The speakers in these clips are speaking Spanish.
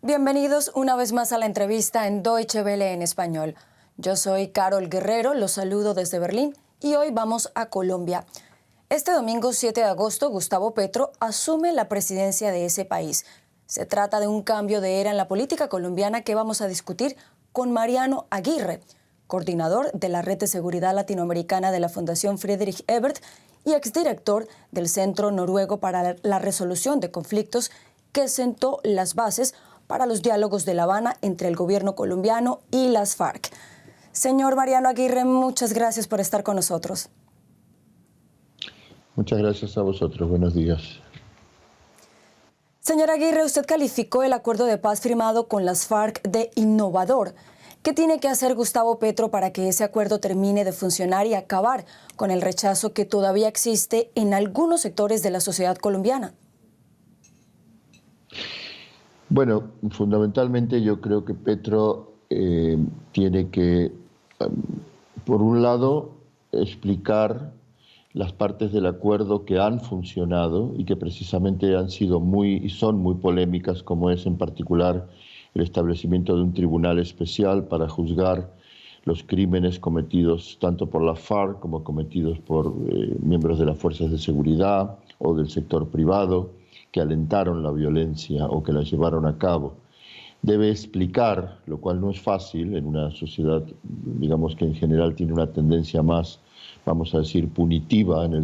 Bienvenidos una vez más a la entrevista en Deutsche Welle en español. Yo soy Carol Guerrero, los saludo desde Berlín y hoy vamos a Colombia. Este domingo 7 de agosto, Gustavo Petro asume la presidencia de ese país. Se trata de un cambio de era en la política colombiana que vamos a discutir con Mariano Aguirre, coordinador de la Red de Seguridad Latinoamericana de la Fundación Friedrich Ebert y exdirector del Centro Noruego para la Resolución de Conflictos, que sentó las bases para los diálogos de La Habana entre el gobierno colombiano y las FARC. Señor Mariano Aguirre, muchas gracias por estar con nosotros. Muchas gracias a vosotros. Buenos días. Señor Aguirre, usted calificó el acuerdo de paz firmado con las FARC de innovador. ¿Qué tiene que hacer Gustavo Petro para que ese acuerdo termine de funcionar y acabar con el rechazo que todavía existe en algunos sectores de la sociedad colombiana? Bueno, fundamentalmente yo creo que Petro tiene que, por un lado, explicar las partes del acuerdo que han funcionado y que precisamente han sido y son muy polémicas, como es en particular el establecimiento de un tribunal especial para juzgar los crímenes cometidos tanto por la FARC como cometidos por miembros de las fuerzas de seguridad o del sector privado, que alentaron la violencia o que la llevaron a cabo. Debe explicar, lo cual no es fácil en una sociedad, digamos, que en general tiene una tendencia más, vamos a decir, punitiva en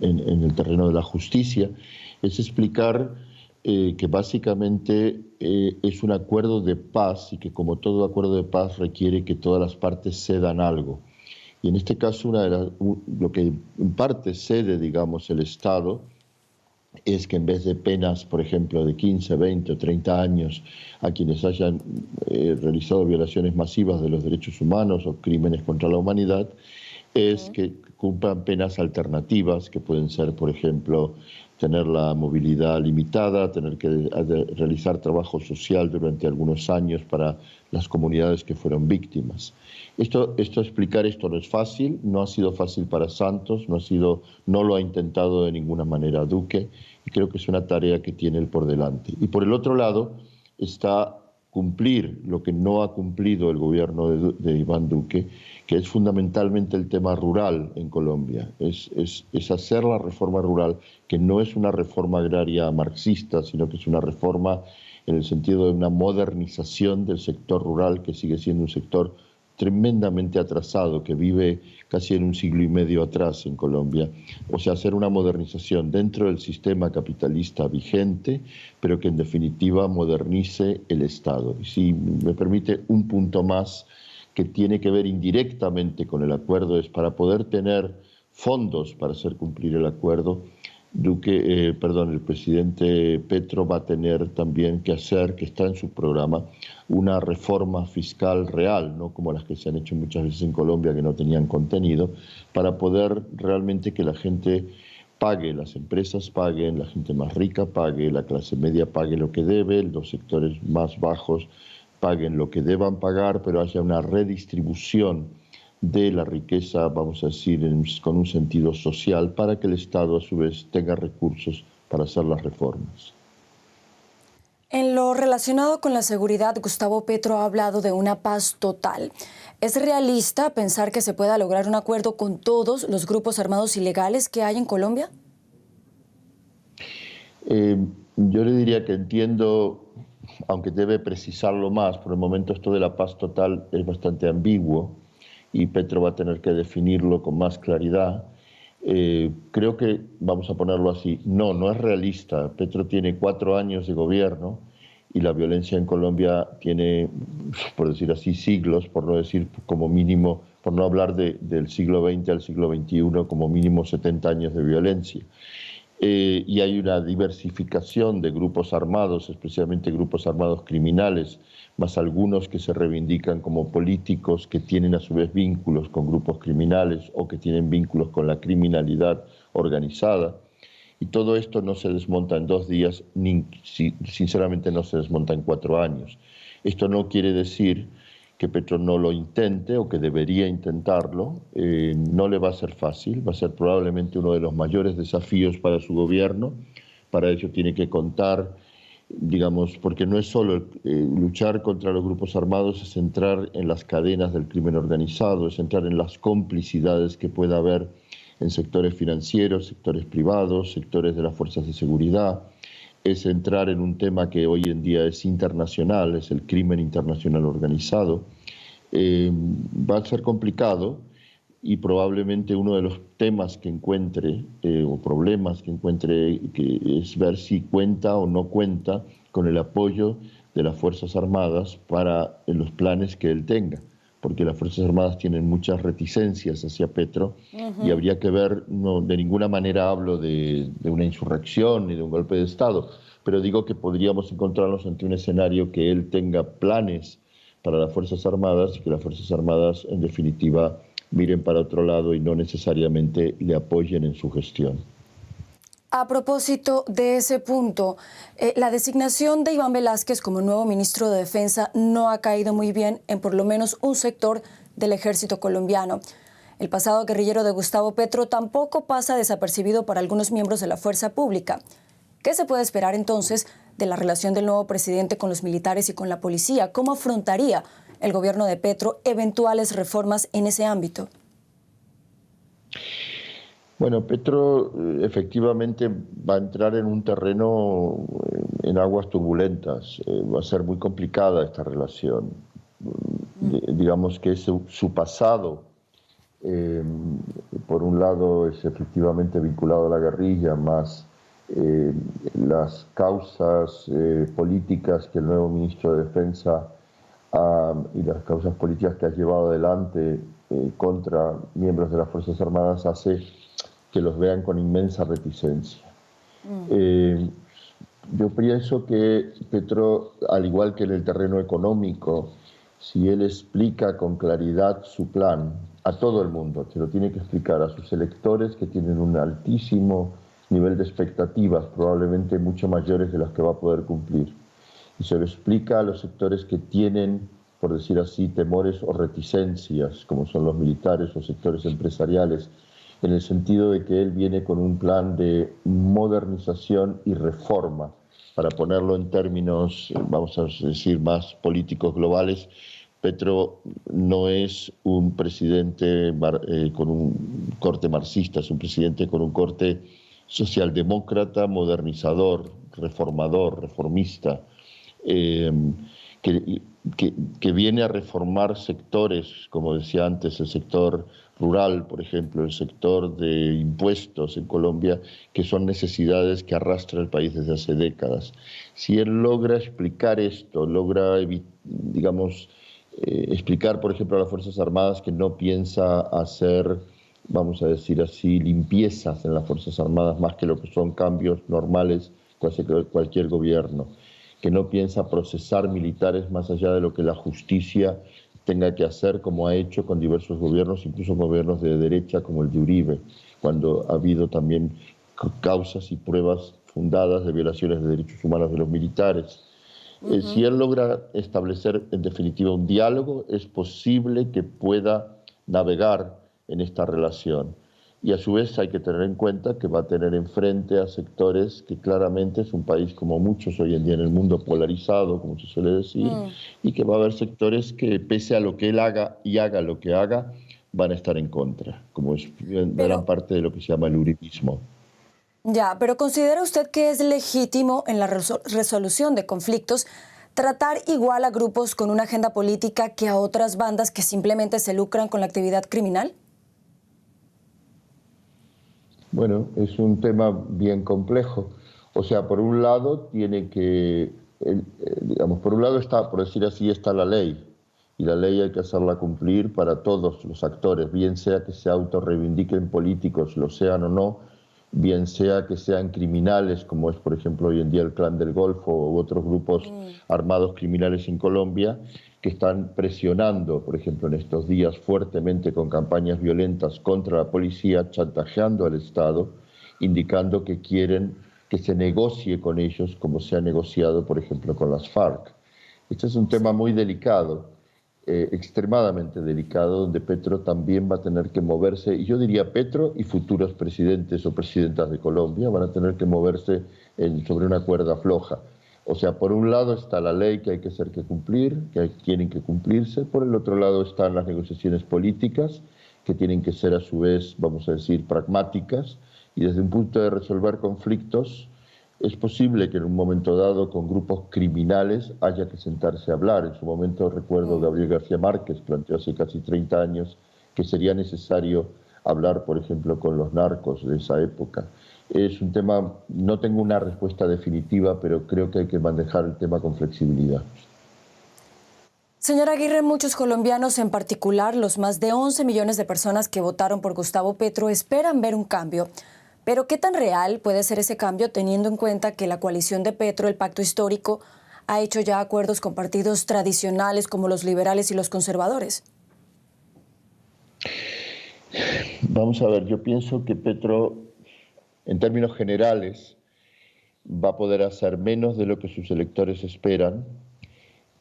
el terreno de la justicia, es explicar que básicamente es un acuerdo de paz y que, como todo acuerdo de paz, requiere que todas las partes cedan algo. Y en este caso, lo que en parte cede, digamos, el Estado, es que en vez de penas, por ejemplo, de 15, 20 o 30 años a quienes hayan realizado violaciones masivas de los derechos humanos o crímenes contra la humanidad, es que cumplan penas alternativas, que pueden ser, por ejemplo, tener la movilidad limitada, tener que realizar trabajo social durante algunos años para las comunidades que fueron víctimas. Explicar esto no es fácil, no ha sido fácil para Santos, no lo ha intentado de ninguna manera Duque, y creo que es una tarea que tiene él por delante. Y por el otro lado está cumplir lo que no ha cumplido el gobierno de Iván Duque, que es fundamentalmente el tema rural en Colombia. Es hacer la reforma rural, que no es una reforma agraria marxista, sino que es una reforma en el sentido de una modernización del sector rural, que sigue siendo un sector tremendamente atrasado, que vive casi en un siglo y medio atrás en Colombia. O sea, hacer una modernización dentro del sistema capitalista vigente, pero que en definitiva modernice el Estado. Y si me permite un punto más que tiene que ver indirectamente con el acuerdo, es para poder tener fondos para hacer cumplir el acuerdo, el presidente Petro va a tener también que hacer, que está en su programa, una reforma fiscal real, no como las que se han hecho muchas veces en Colombia, que no tenían contenido, para poder realmente que la gente pague, las empresas paguen, la gente más rica pague, la clase media pague lo que debe, los sectores más bajos paguen lo que deban pagar, pero haya una redistribución de la riqueza, vamos a decir, con un sentido social, para que el Estado a su vez tenga recursos para hacer las reformas. En lo relacionado con la seguridad, Gustavo Petro ha hablado de una paz total. ¿Es realista pensar que se pueda lograr un acuerdo con todos los grupos armados ilegales que hay en Colombia? Yo le diría que entiendo, aunque debe precisarlo más, por el momento esto de la paz total es bastante ambiguo y Petro va a tener que definirlo con más claridad. Creo que, vamos a ponerlo así, no es realista. Petro tiene 4 años de gobierno y la violencia en Colombia tiene, por decir así, siglos, por no decir como mínimo, por no hablar del siglo XX al siglo XXI, como mínimo 70 años de violencia. Y hay una diversificación de grupos armados, especialmente grupos armados criminales, más algunos que se reivindican como políticos que tienen a su vez vínculos con grupos criminales o que tienen vínculos con la criminalidad organizada. Y todo esto no se desmonta en 2 días, ni sinceramente no se desmonta en 4 años. Esto no quiere decir que Petro no lo intente o que debería intentarlo. No le va a ser fácil, va a ser probablemente uno de los mayores desafíos para su gobierno. Para ello tiene que contar, digamos, porque no es solo luchar contra los grupos armados, es entrar en las cadenas del crimen organizado, es entrar en las complicidades que pueda haber en sectores financieros, sectores privados, sectores de las fuerzas de seguridad. Es entrar en un tema que hoy en día es internacional, es el crimen internacional organizado. Va a ser complicado y probablemente uno de los temas que encuentre o problemas que encuentre que es ver si cuenta o no cuenta con el apoyo de las Fuerzas Armadas para los planes que él tenga, porque las Fuerzas Armadas tienen muchas reticencias hacia Petro y habría que ver, no, de ninguna manera hablo de una insurrección ni de un golpe de Estado, pero digo que podríamos encontrarnos ante un escenario que él tenga planes para las Fuerzas Armadas y que las Fuerzas Armadas en definitiva miren para otro lado y no necesariamente le apoyen en su gestión. A propósito de ese punto, la designación de Iván Velázquez como nuevo ministro de Defensa no ha caído muy bien en por lo menos un sector del ejército colombiano. El pasado guerrillero de Gustavo Petro tampoco pasa desapercibido para algunos miembros de la fuerza pública. ¿Qué se puede esperar entonces de la relación del nuevo presidente con los militares y con la policía? ¿Cómo afrontaría el gobierno de Petro eventuales reformas en ese ámbito? Bueno, Petro efectivamente va a entrar en un terreno en aguas turbulentas. Va a ser muy complicada esta relación. Digamos que su pasado, por un lado, es efectivamente vinculado a la guerrilla, más las causas políticas que el nuevo ministro de Defensa y las causas políticas que ha llevado adelante contra miembros de las Fuerzas Armadas hace que los vean con inmensa reticencia. Yo pienso que Petro, al igual que en el terreno económico, si él explica con claridad su plan a todo el mundo, se lo tiene que explicar a sus electores que tienen un altísimo nivel de expectativas, probablemente mucho mayores de las que va a poder cumplir. Y se lo explica a los sectores que tienen, por decir así, temores o reticencias, como son los militares o sectores empresariales, en el sentido de que él viene con un plan de modernización y reforma. Para ponerlo en términos, vamos a decir, más políticos globales, Petro no es un presidente con un corte marxista, es un presidente con un corte socialdemócrata, modernizador, reformador, reformista, que viene a reformar sectores, como decía antes, el sector rural, por ejemplo, el sector de impuestos en Colombia, que son necesidades que arrastra el país desde hace décadas. Si él logra explicar esto, logra, digamos, explicar, por ejemplo, a las Fuerzas Armadas que no piensa hacer, vamos a decir así, limpiezas en las Fuerzas Armadas más que lo que son cambios normales cualquier gobierno, que no piensa procesar militares más allá de lo que la justicia tenga que hacer, como ha hecho con diversos gobiernos, incluso gobiernos de derecha como el de Uribe, cuando ha habido también causas y pruebas fundadas de violaciones de derechos humanos de los militares. Si él logra establecer en definitiva un diálogo, es posible que pueda navegar en esta relación. Y a su vez hay que tener en cuenta que va a tener enfrente a sectores que claramente es un país como muchos hoy en día en el mundo polarizado, como se suele decir, y que va a haber sectores que pese a lo que él haga y haga lo que haga, van a estar en contra, como es gran parte de lo que se llama el uribismo. Ya, pero ¿considera usted que es legítimo en la resolución de conflictos tratar igual a grupos con una agenda política que a otras bandas que simplemente se lucran con la actividad criminal? Bueno, es un tema bien complejo. O sea, por un lado tiene que, digamos, por un lado está, por decir así, está la ley. Y la ley hay que hacerla cumplir para todos los actores, bien sea que se autorreivindiquen políticos, lo sean o no, bien sea que sean criminales, como es, por ejemplo, hoy en día el Clan del Golfo u otros grupos armados criminales en Colombia, que están presionando, por ejemplo, en estos días fuertemente con campañas violentas contra la policía, chantajeando al Estado, indicando que quieren que se negocie con ellos como se ha negociado, por ejemplo, con las FARC. Este es un tema muy delicado. extremadamente delicado, donde Petro también va a tener que moverse, y yo diría Petro y futuros presidentes o presidentas de Colombia van a tener que moverse sobre una cuerda floja. O sea, por un lado está la ley que hay que hacer que cumplir, tienen que cumplirse, por el otro lado están las negociaciones políticas, que tienen que ser a su vez, vamos a decir, pragmáticas, y desde un punto de resolver conflictos, es posible que en un momento dado con grupos criminales haya que sentarse a hablar. En su momento recuerdo Gabriel García Márquez planteó hace casi 30 años que sería necesario hablar, por ejemplo, con los narcos de esa época. Es un tema, no tengo una respuesta definitiva, pero creo que hay que manejar el tema con flexibilidad. Señora Aguirre, muchos colombianos, en particular los más de 11 millones de personas que votaron por Gustavo Petro, esperan ver un cambio. Pero ¿qué tan real puede ser ese cambio teniendo en cuenta que la coalición de Petro, el pacto histórico, ha hecho ya acuerdos con partidos tradicionales como los liberales y los conservadores? Vamos a ver, yo pienso que Petro, en términos generales, va a poder hacer menos de lo que sus electores esperan,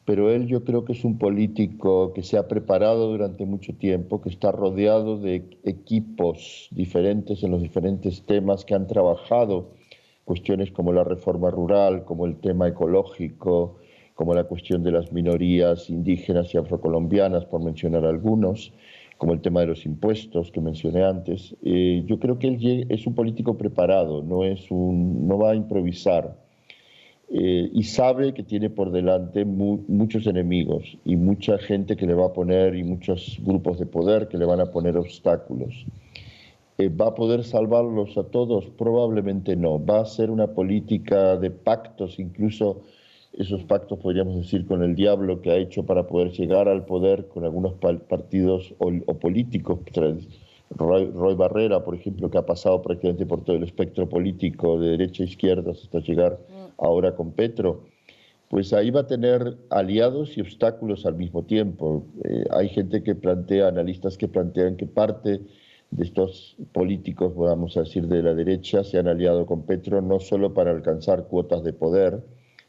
pero él yo creo que es un político que se ha preparado durante mucho tiempo, que está rodeado de equipos diferentes en los diferentes temas, que han trabajado cuestiones como la reforma rural, como el tema ecológico, como la cuestión de las minorías indígenas y afrocolombianas, por mencionar algunos, como el tema de los impuestos que mencioné antes. Yo creo que él es un político preparado, no va a improvisar. Y sabe que tiene por delante muchos enemigos y mucha gente que le va a poner, y muchos grupos de poder que le van a poner obstáculos. ¿Va a poder salvarlos a todos? Probablemente no. Va a ser una política de pactos, incluso esos pactos, podríamos decir, con el diablo, que ha hecho para poder llegar al poder con algunos partidos o políticos. Roy Barrera, por ejemplo, que ha pasado prácticamente por todo el espectro político de derecha a izquierda hasta llegar ahora con Petro, pues ahí va a tener aliados y obstáculos al mismo tiempo. Hay gente que plantea, analistas que plantean que parte de estos políticos, vamos a decir, de la derecha, se han aliado con Petro no solo para alcanzar cuotas de poder,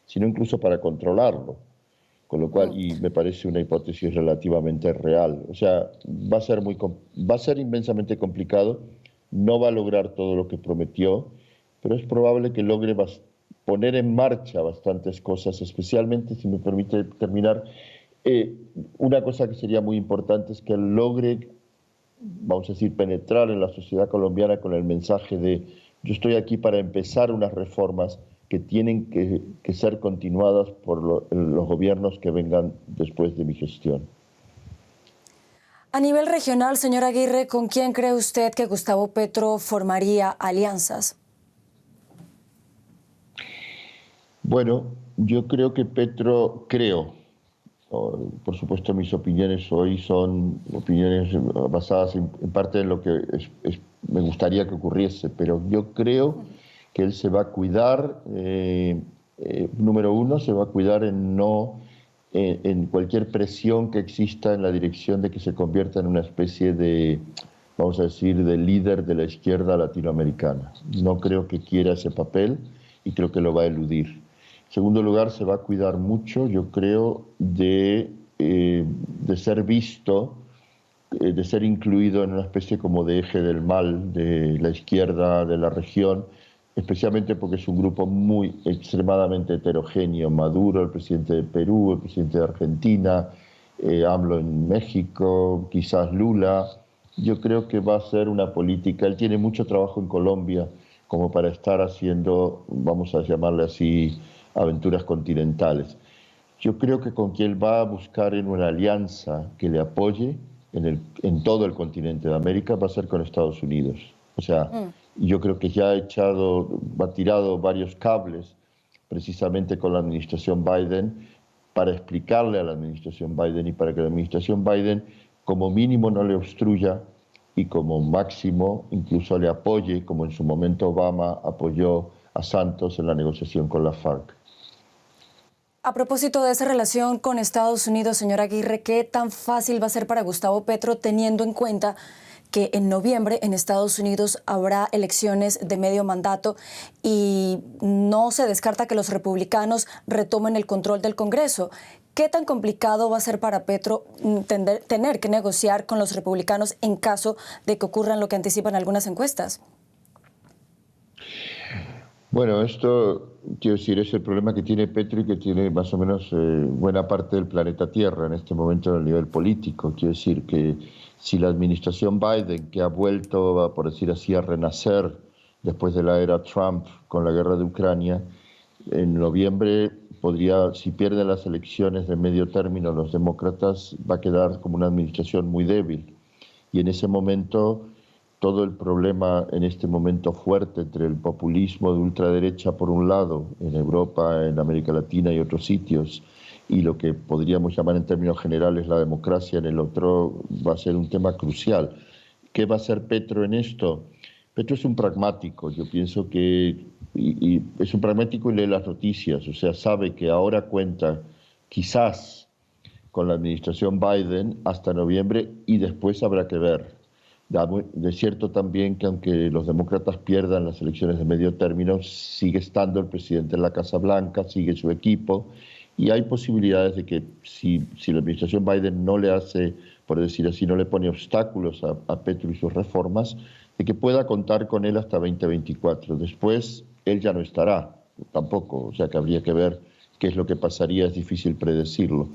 sino incluso para controlarlo. Con lo cual, y me parece una hipótesis relativamente real. O sea, va a ser inmensamente complicado, no va a lograr todo lo que prometió, pero es probable que logre poner en marcha bastantes cosas, especialmente, si me permite terminar, una cosa que sería muy importante es que él logre, vamos a decir, penetrar en la sociedad colombiana con el mensaje de yo estoy aquí para empezar unas reformas que tienen que ser continuadas por los gobiernos que vengan después de mi gestión. A nivel regional, señor Aguirre, ¿con quién cree usted que Gustavo Petro formaría alianzas? Bueno, yo creo que Petro, por supuesto mis opiniones hoy son opiniones basadas en parte en lo que me gustaría que ocurriese, pero yo creo que él se va a cuidar, número uno, se va a cuidar en cualquier presión que exista en la dirección de que se convierta en una especie de, vamos a decir, de líder de la izquierda latinoamericana. No creo que quiera ese papel y creo que lo va a eludir. En segundo lugar, se va a cuidar mucho, yo creo, de ser visto, de ser incluido en una especie como de eje del mal de la izquierda de la región, especialmente porque es un grupo extremadamente heterogéneo. Maduro, el presidente de Perú, el presidente de Argentina, AMLO en México, quizás Lula. Yo creo que va a ser una política, él tiene mucho trabajo en Colombia como para estar haciendo, vamos a llamarle así, aventuras continentales. Yo creo que con quien va a buscar en una alianza que le apoye en todo el continente de América va a ser con Estados Unidos. O sea, yo creo que ya ha tirado varios cables precisamente con la administración Biden para explicarle a la administración Biden y para que la administración Biden como mínimo no le obstruya y como máximo incluso le apoye, como en su momento Obama apoyó a Santos en la negociación con la FARC. A propósito de esa relación con Estados Unidos, señor Aguirre, ¿qué tan fácil va a ser para Gustavo Petro teniendo en cuenta que en noviembre en Estados Unidos habrá elecciones de medio mandato y no se descarta que los republicanos retomen el control del Congreso? ¿Qué tan complicado va a ser para Petro tener que negociar con los republicanos en caso de que ocurran lo que anticipan algunas encuestas? Bueno, esto, quiero decir, es el problema que tiene Petro y que tiene más o menos buena parte del planeta Tierra en este momento a nivel político. Quiero decir que si la administración Biden, que ha vuelto, por decir así, a renacer después de la era Trump con la guerra de Ucrania, en noviembre podría, si pierden las elecciones de medio término los demócratas, va a quedar como una administración muy débil. Y en ese momento todo el problema en este momento fuerte entre el populismo de ultraderecha por un lado, en Europa, en América Latina y otros sitios, y lo que podríamos llamar en términos generales la democracia en el otro, va a ser un tema crucial. ¿Qué va a hacer Petro en esto? Petro es un pragmático, yo pienso que y es un pragmático y lee las noticias, o sea, sabe que ahora cuenta quizás con la administración Biden hasta noviembre y después habrá que ver. De cierto también que aunque los demócratas pierdan las elecciones de medio término, sigue estando el presidente en la Casa Blanca, sigue su equipo, y hay posibilidades de que si la administración Biden no le hace, por decir así, no le pone obstáculos a Petro y sus reformas, de que pueda contar con él hasta 2024. Después, él ya no estará, tampoco, o sea que habría que ver qué es lo que pasaría, es difícil predecirlo,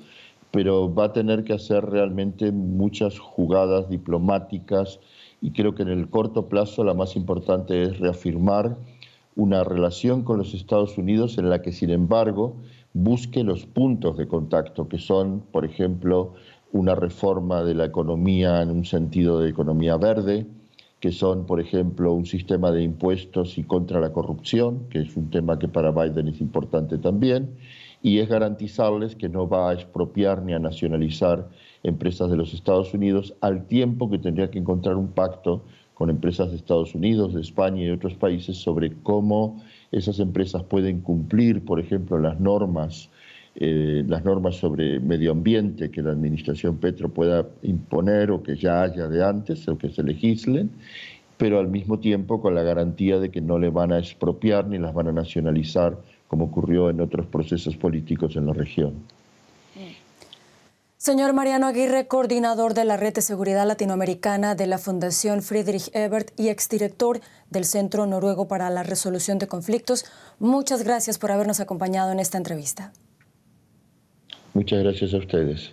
pero va a tener que hacer realmente muchas jugadas diplomáticas y creo que en el corto plazo la más importante es reafirmar una relación con los Estados Unidos en la que, sin embargo, busque los puntos de contacto, que son, por ejemplo, una reforma de la economía en un sentido de economía verde, que son, por ejemplo, un sistema de impuestos y contra la corrupción, que es un tema que para Biden es importante también, y es garantizarles que no va a expropiar ni a nacionalizar empresas de los Estados Unidos, al tiempo que tendría que encontrar un pacto con empresas de Estados Unidos, de España y de otros países sobre cómo esas empresas pueden cumplir, por ejemplo, las normas sobre medio ambiente que la administración Petro pueda imponer o que ya haya de antes o que se legislen, pero al mismo tiempo con la garantía de que no le van a expropiar ni las van a nacionalizar, como ocurrió en otros procesos políticos en la región. Señor Mariano Aguirre, coordinador de la Red de Seguridad Latinoamericana de la Fundación Friedrich Ebert y exdirector del Centro Noruego para la Resolución de Conflictos, muchas gracias por habernos acompañado en esta entrevista. Muchas gracias a ustedes.